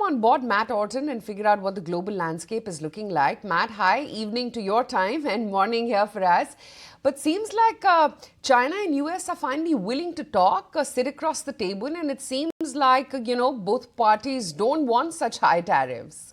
on board Matt Orton and figure out what the global landscape is looking like. Matt, hi, evening to your time and morning here for us. But seems like China and US are finally willing to talk, sit across the table, and it seems like, both parties don't want such high tariffs.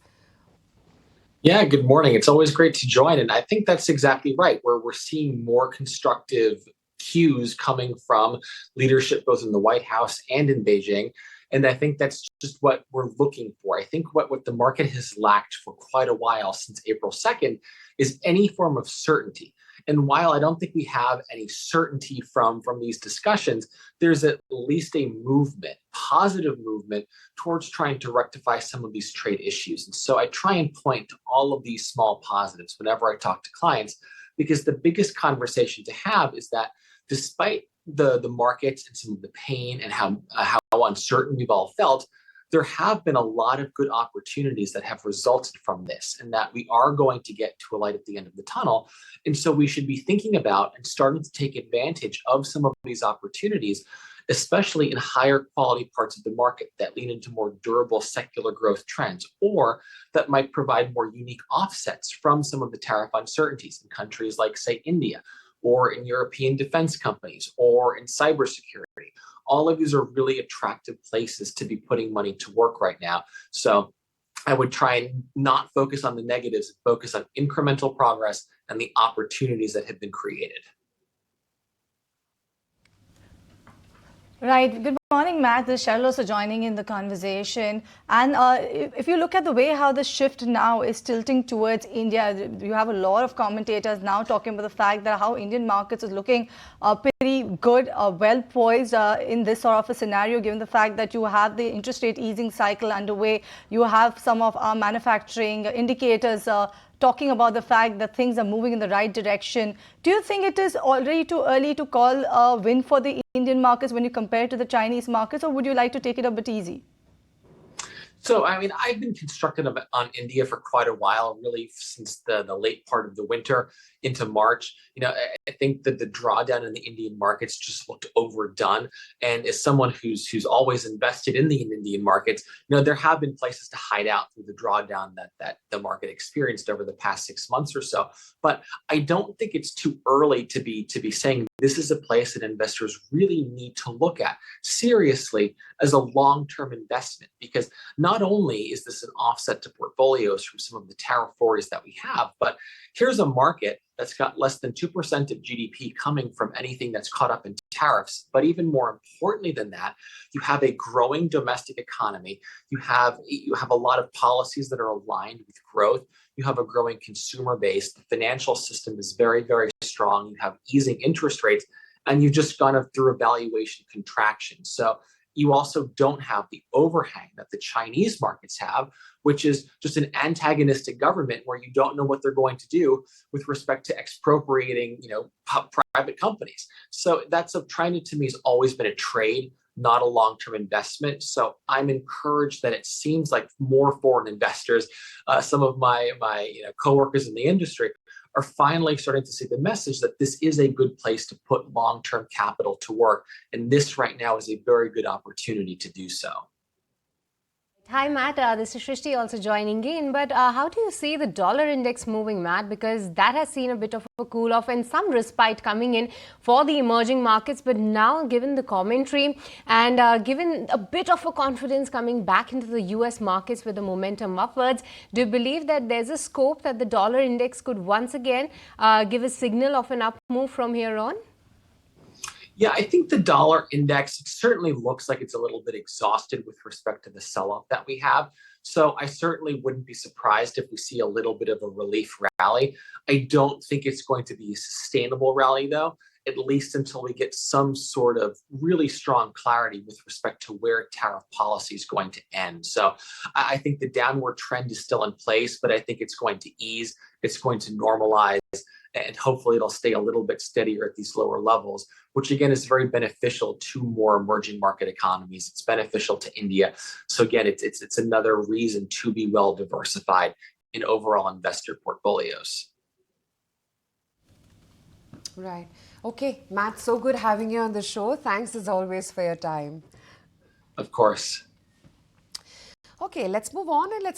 Yeah, good morning. It's always great to join. And I think that's exactly right, where we're seeing more constructive cues coming from leadership, both in the White House and in Beijing. And I think that's just what we're looking for. I think what the market has lacked for quite a while since April 2nd is any form of certainty. And while I don't think we have any certainty from these discussions, there's at least a movement, positive movement towards trying to rectify some of these trade issues. And so I try and point to all of these small positives whenever I talk to clients, because the biggest conversation to have is that despite the markets and some of the pain and how uncertain we've all felt, there have been a lot of good opportunities that have resulted from this, and that we are going to get to a light at the end of the tunnel. And so we should be thinking about and starting to take advantage of some of these opportunities, especially in higher quality parts of the market that lean into more durable secular growth trends, or that might provide more unique offsets from some of the tariff uncertainties in countries like, say, India, or in European defense companies, or in cybersecurity. All of these are really attractive places to be putting money to work right now. So I would try and not focus on the negatives, focus on incremental progress and the opportunities that have been created. Right. Good morning, Matt. This is Cheryl also joining in the conversation. And if you look at the way how the shift now is tilting towards India, you have a lot of commentators now talking about the fact that how Indian markets is looking pretty good, well poised in this sort of a scenario, given the fact that you have the interest rate easing cycle underway. You have some of our manufacturing indicators talking about the fact that things are moving in the right direction. Do you think it is already too early to call a win for the Indian markets when you compare to the Chinese markets, or would you like to take it a bit easy? So, I mean, I've been constructive on India for quite a while, really since the late part of the winter into March. I think that the drawdown in the Indian markets just looked overdone. And as someone who's always invested in the Indian markets, there have been places to hide out through the drawdown that the market experienced over the past 6 months or so. But I don't think it's too early to be saying this is a place that investors really need to look at seriously as a long-term investment, because not only is this an offset to portfolios from some of the tariff worries that we have, but here's a market that's got less than 2% of GDP coming from anything that's caught up in tariffs. But even more importantly than that, you have a growing domestic economy. You have a lot of policies that are aligned with growth. You have a growing consumer base. The financial system is very, very strong. You have easing interest rates, and you've just gone through a valuation contraction. So you also don't have the overhang that the Chinese markets have, which is just an antagonistic government where you don't know what they're going to do with respect to expropriating, private companies. So China to me has always been a trade, not a long-term investment. So I'm encouraged that it seems like more foreign investors, some of my coworkers in the industry, are finally starting to see the message that this is a good place to put long-term capital to work. And this right now is a very good opportunity to do so. Hi, Matt. This is Shrishti also joining in. But how do you see the dollar index moving, Matt? Because that has seen a bit of a cool off and some respite coming in for the emerging markets. But now, given the commentary and given a bit of a confidence coming back into the US markets with the momentum upwards, do you believe that there's a scope that the dollar index could once again give a signal of an up move from here on? Yeah, I think the dollar index certainly looks like it's a little bit exhausted with respect to the sell-off that we have. So I certainly wouldn't be surprised if we see a little bit of a relief rally. I don't think it's going to be a sustainable rally, though, at least until we get some sort of really strong clarity with respect to where tariff policy is going to end. So I think the downward trend is still in place, but I think it's going to ease, it's going to normalize, and hopefully it'll stay a little bit steadier at these lower levels, which again is very beneficial to more emerging market economies. It's beneficial to India. So again, it's another reason to be well diversified in overall investor portfolios. Right. Okay, Matt, so good having you on the show. Thanks as always for your time. Of course. Okay, let's move on and let's